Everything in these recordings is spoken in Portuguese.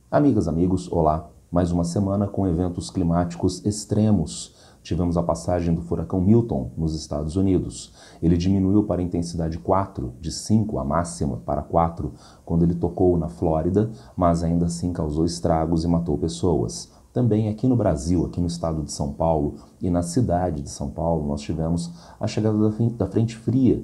Amigas, amigos, olá! Mais uma semana com eventos climáticos extremos. Tivemos a passagem do furacão Milton nos Estados Unidos. Ele diminuiu para intensidade 4, de 5 a máxima para 4, quando ele tocou na Flórida, mas ainda assim causou estragos e matou pessoas. Também aqui no Brasil, aqui no estado de São Paulo e na cidade de São Paulo, nós tivemos a chegada da frente fria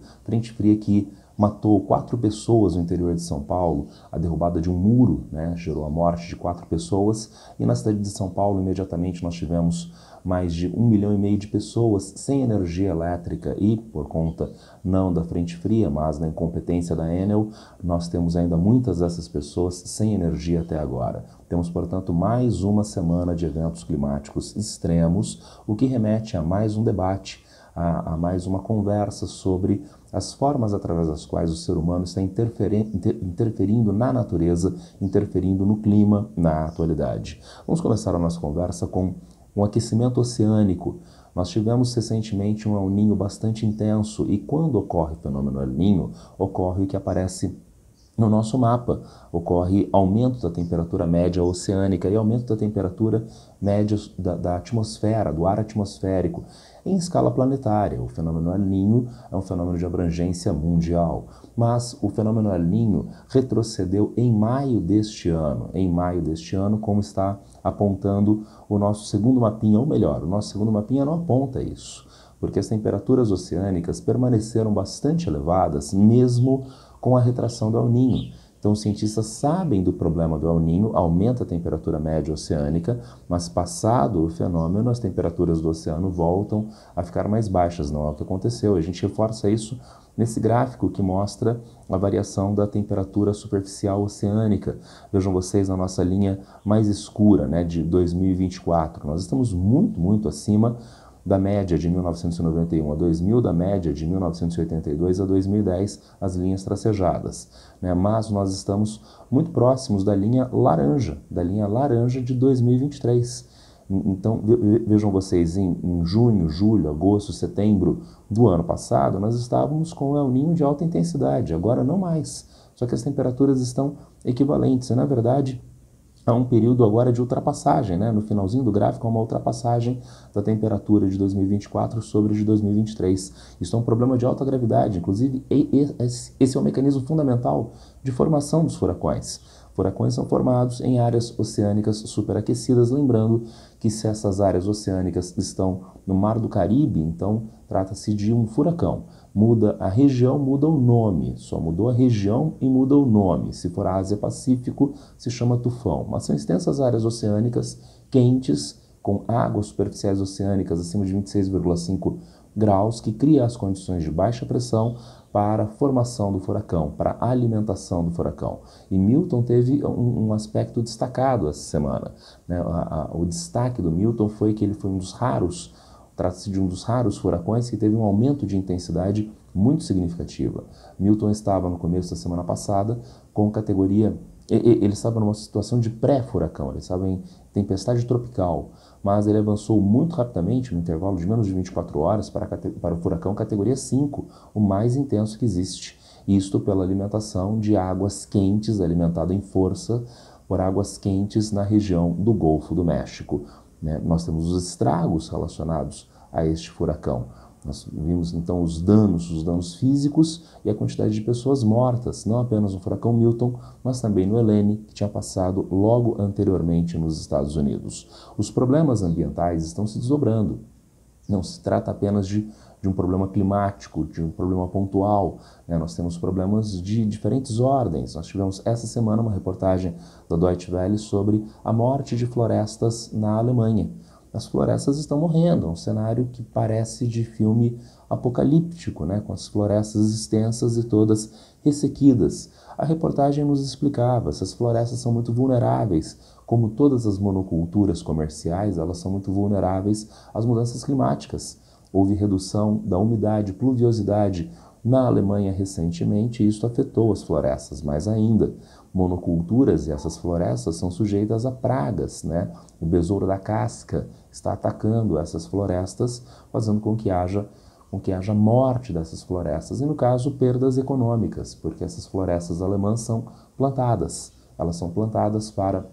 que matou 4 pessoas no interior de São Paulo, a derrubada de um muro, gerou a morte de 4 pessoas, e na cidade de São Paulo, imediatamente, nós tivemos mais de 1,5 milhão de pessoas sem energia elétrica e, por conta não da frente fria, mas da incompetência da Enel, nós temos ainda muitas dessas pessoas sem energia até agora. Temos, portanto, mais uma semana de eventos climáticos extremos, o que remete a mais um debate, a mais uma conversa sobre as formas através das quais o ser humano está interferindo na natureza, interferindo no clima na atualidade. Vamos começar a nossa conversa com o aquecimento oceânico. Nós tivemos recentemente um El Niño bastante intenso e quando ocorre o fenômeno El Niño, ocorre o que aparece no nosso mapa, ocorre aumento da temperatura média oceânica e aumento da temperatura média da atmosfera, do ar atmosférico, em escala planetária. O fenômeno El Niño é um fenômeno de abrangência mundial, mas o fenômeno El Niño retrocedeu em maio deste ano, como está apontando o nosso segundo mapinha, ou melhor, o nosso segundo mapinha não aponta isso, porque as temperaturas oceânicas permaneceram bastante elevadas, mesmo com a retração do El Niño. Então, os cientistas sabem do problema do El Niño, aumenta a temperatura média oceânica, mas passado o fenômeno, as temperaturas do oceano voltam a ficar mais baixas, não é o que aconteceu. A gente reforça isso nesse gráfico que mostra a variação da temperatura superficial oceânica. Vejam vocês na nossa linha mais escura, de 2024. Nós estamos muito acima da média de 1991 a 2000, da média de 1982 a 2010, as linhas tracejadas. Mas nós estamos muito próximos da linha laranja de 2023. Então, vejam vocês, em junho, julho, agosto, setembro do ano passado, nós estávamos com o El Niño de alta intensidade, agora não mais. Só que as temperaturas estão equivalentes, e na verdade há um período agora de ultrapassagem, no finalzinho do gráfico há uma ultrapassagem da temperatura de 2024 sobre a de 2023. Isso é um problema de alta gravidade, inclusive esse é o mecanismo fundamental de formação dos furacões. Furacões são formados em áreas oceânicas superaquecidas, lembrando que se essas áreas oceânicas estão no Mar do Caribe, então trata-se de um furacão. Muda a região, muda o nome, só mudou a região e muda o nome. Se for a Ásia-Pacífico, se chama tufão. Mas são extensas áreas oceânicas quentes, com águas superficiais oceânicas acima de 26,5 graus, que cria as condições de baixa pressão para a formação do furacão, para a alimentação do furacão. E Milton teve um aspecto destacado essa semana. O destaque do Milton foi que ele foi um dos raros, trata-se de um dos raros furacões que teve um aumento de intensidade muito significativa. Milton estava no começo da semana passada com categoria, ele estava numa situação de pré-furacão, ele estava em tempestade tropical, mas ele avançou muito rapidamente, no intervalo de menos de 24 horas, para o furacão categoria 5, o mais intenso que existe. Isto pela alimentação de águas quentes, alimentado em força por águas quentes na região do Golfo do México. Nós temos os estragos relacionados a este furacão. Nós vimos então os danos físicos e a quantidade de pessoas mortas, não apenas no furacão Milton, mas também no Helene, que tinha passado logo anteriormente nos Estados Unidos. Os problemas ambientais estão se desdobrando. Não se trata apenas de um problema climático, de um problema pontual. Nós temos problemas de diferentes ordens. Nós tivemos essa semana uma reportagem da Deutsche Welle sobre a morte de florestas na Alemanha. As florestas estão morrendo, é um cenário que parece de filme apocalíptico, com as florestas extensas e todas ressequidas. A reportagem nos explicava, essas florestas são muito vulneráveis, como todas as monoculturas comerciais, elas são muito vulneráveis às mudanças climáticas. Houve redução da umidade, pluviosidade na Alemanha recentemente, e isso afetou as florestas mais ainda. Monoculturas e essas florestas são sujeitas a pragas, O besouro da casca está atacando essas florestas, fazendo com que haja morte dessas florestas e, no caso, perdas econômicas, porque essas florestas alemãs são plantadas. Elas são plantadas para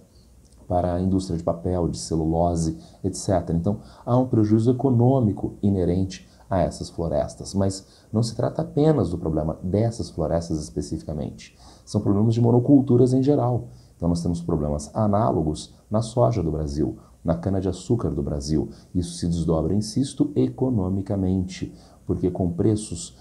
para a indústria de papel, de celulose, etc. Então, há um prejuízo econômico inerente a essas florestas, mas não se trata apenas do problema dessas florestas especificamente. São problemas de monoculturas em geral. Então nós temos problemas análogos na soja do Brasil, na cana-de-açúcar do Brasil. Isso se desdobra, insisto, economicamente, porque com preços,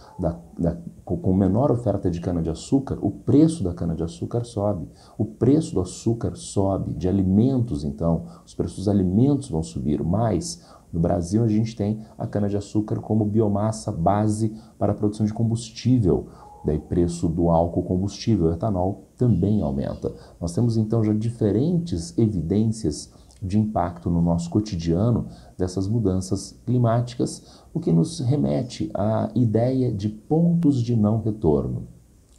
com menor oferta de cana-de-açúcar, o preço da cana-de-açúcar sobe, o preço do açúcar sobe, de alimentos então, os preços dos alimentos vão subir, mas no Brasil a gente tem a cana-de-açúcar como biomassa base para a produção de combustível. Daí preço do álcool combustível, etanol, também aumenta. Nós temos então já diferentes evidências de impacto no nosso cotidiano dessas mudanças climáticas, o que nos remete à ideia de pontos de não retorno.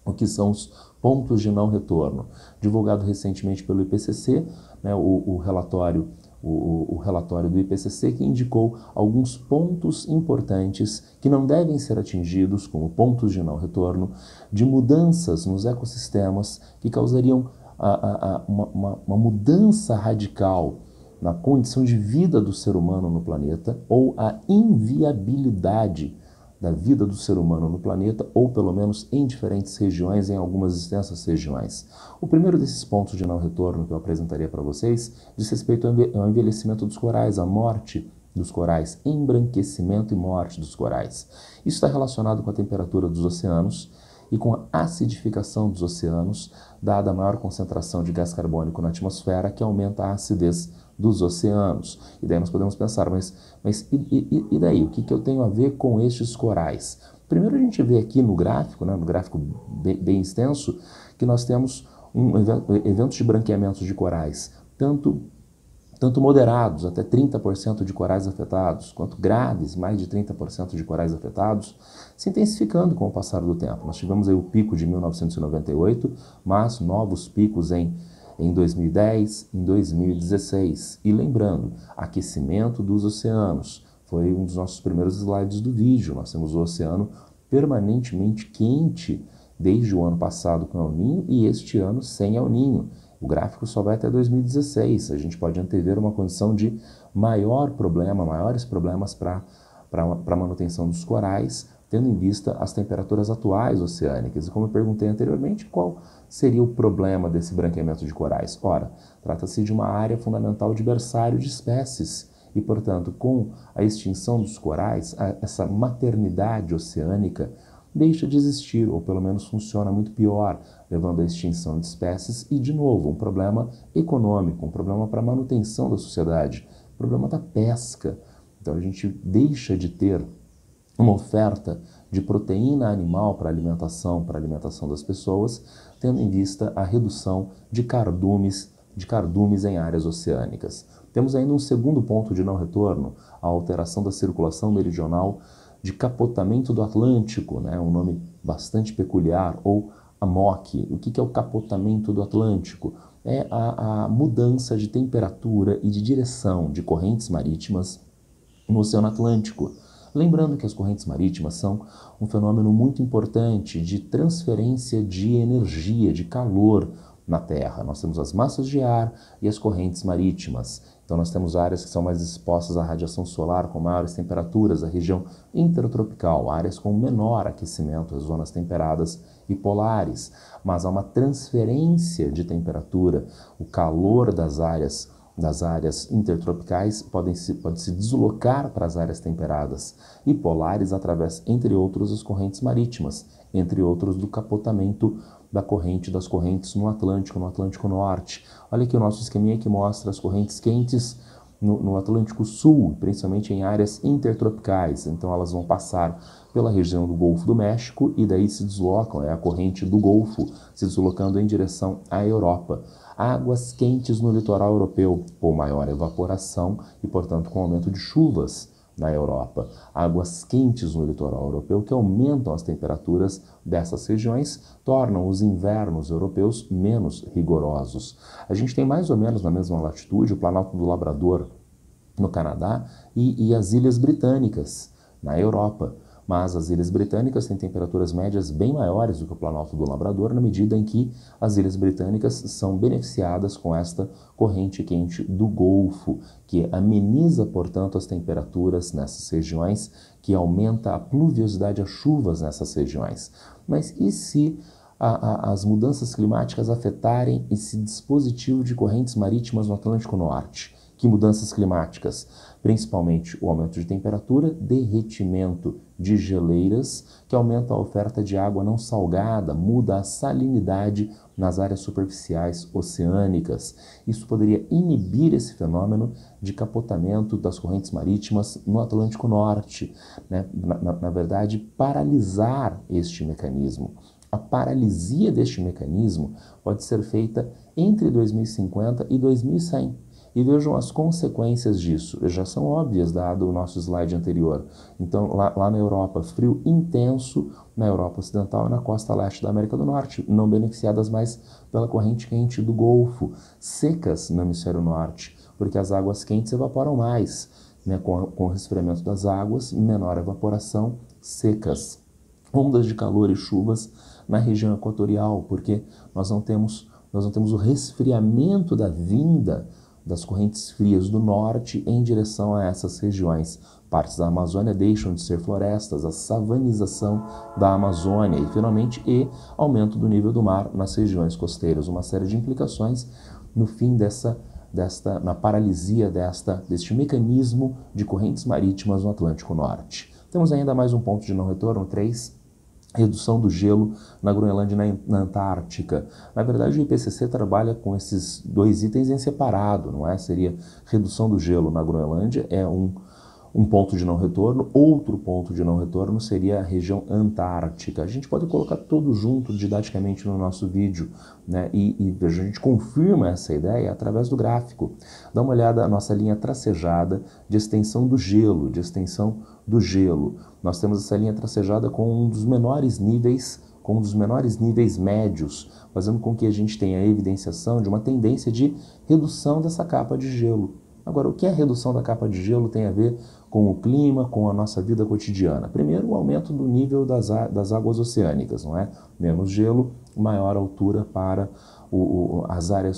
O que são os pontos de não retorno? Divulgado recentemente pelo IPCC, né, o relatório do IPCC, que indicou alguns pontos importantes que não devem ser atingidos como pontos de não retorno, de mudanças nos ecossistemas que causariam uma mudança radical na condição de vida do ser humano no planeta, ou a inviabilidade da vida do ser humano no planeta, ou pelo menos em diferentes regiões, em algumas extensas regiões. O primeiro desses pontos de não retorno que eu apresentaria para vocês diz respeito ao envelhecimento dos corais, à morte dos corais, embranquecimento e morte dos corais. Isso está relacionado com a temperatura dos oceanos e com a acidificação dos oceanos, dada a maior concentração de gás carbônico na atmosfera, que aumenta a acidez dos oceanos. E daí nós podemos pensar, mas e daí? O que eu tenho a ver com estes corais? Primeiro a gente vê aqui no gráfico, né, no gráfico bem extenso, que nós temos eventos de branqueamento de corais, tanto moderados, até 30% de corais afetados, quanto graves, mais de 30% de corais afetados, se intensificando com o passar do tempo. Nós tivemos aí o pico de 1998, mas novos picos em 2010, em 2016. E lembrando, aquecimento dos oceanos. Foi um dos nossos primeiros slides do vídeo. Nós temos o oceano permanentemente quente desde o ano passado com El Niño e este ano sem El Niño. O gráfico só vai até 2016. A gente pode antever uma condição de maiores problemas para a manutenção dos corais, tendo em vista as temperaturas atuais oceânicas. E como eu perguntei anteriormente, qual seria o problema desse branqueamento de corais? Ora, trata-se de uma área fundamental de berçário de espécies. E, portanto, com a extinção dos corais, essa maternidade oceânica deixa de existir, ou pelo menos funciona muito pior, levando à extinção de espécies e, de novo, um problema econômico, um problema para a manutenção da sociedade, um problema da pesca. Então a gente deixa de ter uma oferta de proteína animal para alimentação das pessoas, tendo em vista a redução de cardumes em áreas oceânicas. Temos ainda um segundo ponto de não retorno, a alteração da circulação meridional de capotamento do Atlântico, né? Um nome bastante peculiar, ou AMOC. O que é o capotamento do Atlântico? É a mudança de temperatura e de direção de correntes marítimas no Oceano Atlântico. Lembrando que as correntes marítimas são um fenômeno muito importante de transferência de energia, de calor na Terra. Nós temos as massas de ar e as correntes marítimas. Então nós temos áreas que são mais expostas à radiação solar com maiores temperaturas, a região intertropical, áreas com menor aquecimento, as zonas temperadas e polares. Mas há uma transferência de temperatura, o calor das áreas intertropicais pode se deslocar para as áreas temperadas e polares através, entre outros, das correntes marítimas, entre outros do capotamento das correntes no Atlântico Norte. Olha aqui o nosso esqueminha que mostra as correntes quentes no Atlântico Sul, principalmente em áreas intertropicais. Então elas vão passar pela região do Golfo do México e daí se deslocam, é a corrente do Golfo, se deslocando em direção à Europa. Águas quentes no litoral europeu, com maior evaporação e, portanto, com aumento de chuvas na Europa. Águas quentes no litoral europeu que aumentam as temperaturas dessas regiões, tornam os invernos europeus menos rigorosos. A gente tem mais ou menos na mesma latitude o Planalto do Labrador no Canadá e as Ilhas Britânicas na Europa. mas as Ilhas Britânicas têm temperaturas médias bem maiores do que o Planalto do Labrador, na medida em que as Ilhas Britânicas são beneficiadas com esta corrente quente do Golfo, que ameniza, portanto, as temperaturas nessas regiões, que aumenta a pluviosidade, as chuvas nessas regiões. Mas e se as mudanças climáticas afetarem esse dispositivo de correntes marítimas no Atlântico Norte? Que mudanças climáticas? Principalmente o aumento de temperatura, derretimento de geleiras, que aumenta a oferta de água não salgada, muda a salinidade nas áreas superficiais oceânicas. Isso poderia inibir esse fenômeno de capotamento das correntes marítimas no Atlântico Norte, né? Na verdade, paralisar este mecanismo. A paralisia deste mecanismo pode ser feita entre 2050 e 2100. E vejam as consequências disso, já são óbvias dado o nosso slide anterior. Então, lá na Europa, frio intenso na Europa Ocidental e na costa leste da América do Norte, não beneficiadas mais pela corrente quente do Golfo. Secas no hemisfério norte, porque as águas quentes evaporam mais, né? Com o resfriamento das águas, menor evaporação, secas. Ondas de calor e chuvas na região equatorial, porque nós não temos o resfriamento da vinda das correntes frias do norte em direção a essas regiões. Partes da Amazônia deixam de ser florestas, a savanização da Amazônia e, finalmente, aumento do nível do mar nas regiões costeiras. Uma série de implicações no fim na paralisia deste mecanismo de correntes marítimas no Atlântico Norte. Temos ainda mais um ponto de não retorno, 3. Redução do gelo na Groenlândia e na Antártica. Na verdade, o IPCC trabalha com esses dois itens em separado, não é? Seria redução do gelo na Groenlândia, é um ponto de não retorno. Outro ponto de não retorno seria a região antártica. A gente pode colocar tudo junto didaticamente no nosso vídeo, né? E veja, a gente confirma essa ideia através do gráfico. Dá uma olhada na nossa linha tracejada de extensão do gelo, Nós temos essa linha tracejada com um dos menores níveis médios, fazendo com que a gente tenha a evidenciação de uma tendência de redução dessa capa de gelo. Agora, o que a redução da capa de gelo tem a ver com o clima, com a nossa vida cotidiana? Primeiro, o aumento do nível das águas oceânicas, não é? Menos gelo, maior altura para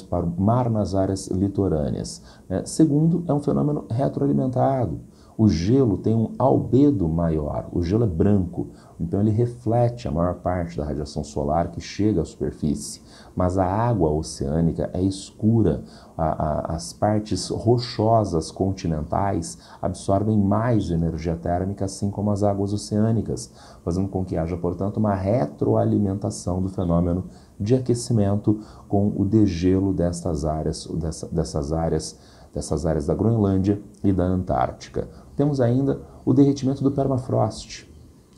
para o mar nas áreas litorâneas. Segundo, é um fenômeno retroalimentado. O gelo tem um albedo maior, o gelo é branco, então ele reflete a maior parte da radiação solar que chega à superfície, mas a água oceânica é escura, as partes rochosas continentais absorvem mais energia térmica, assim como as águas oceânicas, fazendo com que haja, portanto, uma retroalimentação do fenômeno de aquecimento com o degelo dessas áreas da Groenlândia e da Antártica. Temos ainda o derretimento do permafrost.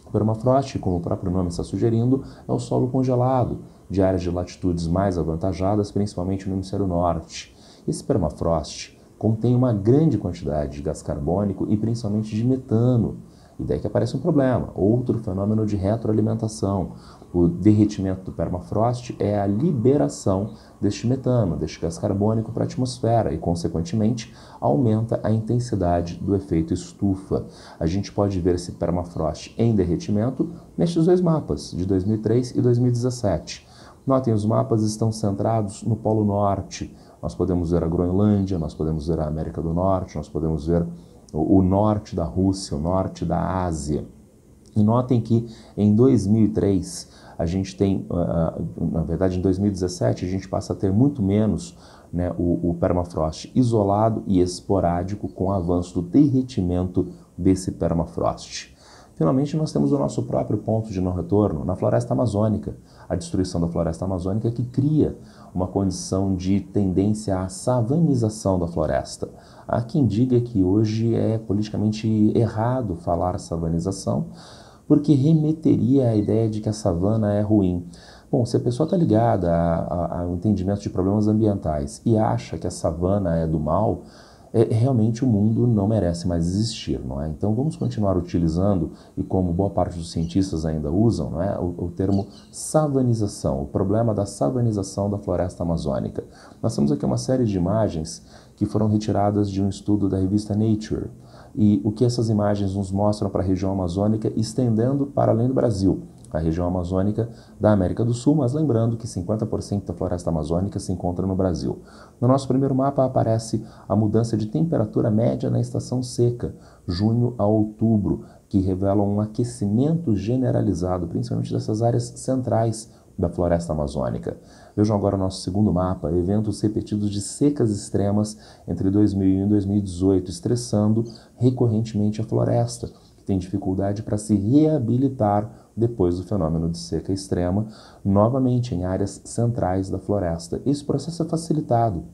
O permafrost, como o próprio nome está sugerindo, é o solo congelado de áreas de latitudes mais avantajadas, principalmente no hemisfério norte. Esse permafrost contém uma grande quantidade de gás carbônico e principalmente de metano. E daí que aparece um problema, outro fenômeno de retroalimentação. O derretimento do permafrost é a liberação deste metano, deste gás carbônico para a atmosfera e, consequentemente, aumenta a intensidade do efeito estufa. A gente pode ver esse permafrost em derretimento nestes dois mapas, de 2003 e 2017. Notem, os mapas estão centrados no Polo Norte. Nós podemos ver a Groenlândia, nós podemos ver a América do Norte, nós podemos ver o norte da Rússia, o norte da Ásia. E notem que em 2003 a gente tem, na verdade em 2017 a gente passa a ter muito menos, né, o permafrost isolado e esporádico com o avanço do derretimento desse permafrost. Finalmente, nós temos o nosso próprio ponto de não retorno na floresta amazônica, a destruição da floresta amazônica que cria uma condição de tendência à savanização da floresta. Há quem diga que hoje é politicamente errado falar savanização, porque remeteria à ideia de que a savana é ruim. Bom, se a pessoa está ligada ao entendimento de problemas ambientais e acha que a savana é do mal, realmente o mundo não merece mais existir, não é? Então vamos continuar utilizando, e como boa parte dos cientistas ainda usam, não é? o termo savanização, o problema da savanização da floresta amazônica. Nós temos aqui uma série de imagens que foram retiradas de um estudo da revista Nature. E o que essas imagens nos mostram para a região amazônica, estendendo para além do Brasil, a região amazônica da América do Sul, mas lembrando que 50% da floresta amazônica se encontra no Brasil. No nosso primeiro mapa aparece a mudança de temperatura média na estação seca, junho a outubro, que revela um aquecimento generalizado, principalmente dessas áreas centrais da floresta amazônica. Vejam agora o nosso segundo mapa, eventos repetidos de secas extremas entre 2001 e 2018, estressando recorrentemente a floresta, que tem dificuldade para se reabilitar depois do fenômeno de seca extrema, novamente em áreas centrais da floresta. Esse processo é facilitado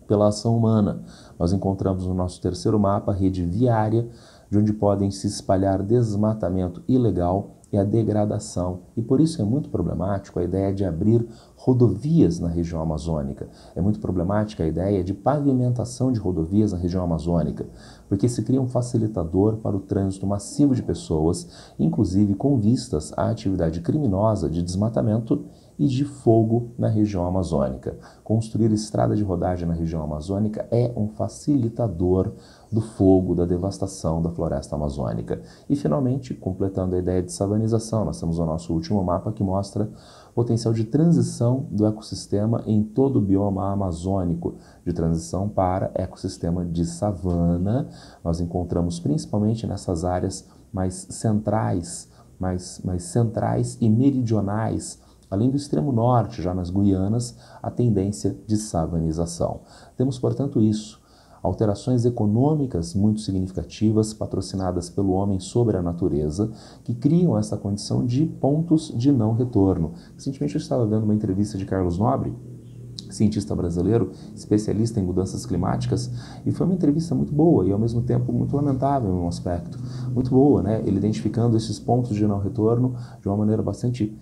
pela ação humana. Nós encontramos no nosso terceiro mapa a rede viária, de onde podem se espalhar desmatamento ilegal e a degradação. E por isso é muito problemático a ideia de abrir rodovias na região amazônica. É muito problemática a ideia de pavimentação de rodovias na região amazônica, porque se cria um facilitador para o trânsito massivo de pessoas, inclusive com vistas à atividade criminosa de desmatamento e de fogo na região amazônica. Construir estrada de rodagem na região amazônica é um facilitador do fogo, da devastação da floresta amazônica. E, finalmente, completando a ideia de savanização, nós temos o nosso último mapa que mostra o potencial de transição do ecossistema em todo o bioma amazônico, de transição para ecossistema de savana. Nós encontramos principalmente nessas áreas mais centrais, mais centrais e meridionais, além do extremo norte, já nas Guianas, a tendência de savanização. Temos, portanto, isso. Alterações econômicas muito significativas, patrocinadas pelo homem sobre a natureza, que criam essa condição de pontos de não retorno. Recentemente eu estava vendo uma entrevista de Carlos Nobre, cientista brasileiro, especialista em mudanças climáticas, e foi uma entrevista muito boa e ao mesmo tempo muito lamentável em um aspecto. Muito boa, né? Ele identificando esses pontos de não retorno de uma maneira bastante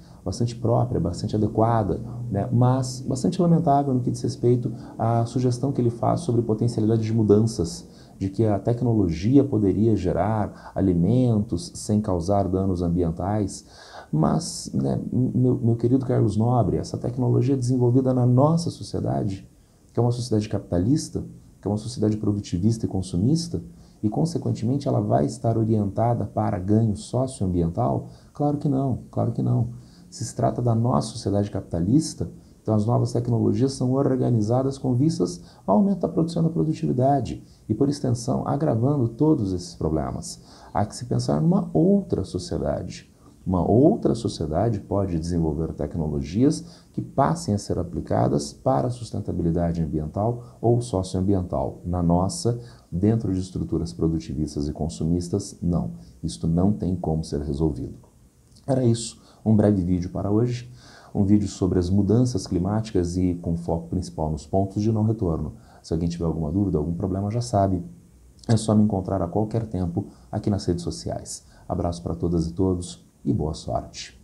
própria, bastante adequada, né? Mas bastante lamentável no que diz respeito à sugestão que ele faz sobre potencialidade de mudanças, de que a tecnologia poderia gerar alimentos sem causar danos ambientais. Mas, né, meu querido Carlos Nobre, essa tecnologia desenvolvida na nossa sociedade, que é uma sociedade capitalista, que é uma sociedade produtivista e consumista, e, consequentemente, ela vai estar orientada para ganho socioambiental? Claro que não, claro que não. Se trata da nossa sociedade capitalista, então as novas tecnologias são organizadas com vistas ao aumento da produção e da produtividade e, por extensão, agravando todos esses problemas. Há que se pensar numa outra sociedade. Uma outra sociedade pode desenvolver tecnologias que passem a ser aplicadas para a sustentabilidade ambiental ou socioambiental. Na nossa, dentro de estruturas produtivistas e consumistas, não. Isto não tem como ser resolvido. Era isso, um breve vídeo para hoje. Um vídeo sobre as mudanças climáticas e com foco principal nos pontos de não retorno. Se alguém tiver alguma dúvida, algum problema, já sabe. É só me encontrar a qualquer tempo aqui nas redes sociais. Abraço para todas e todos e boa sorte.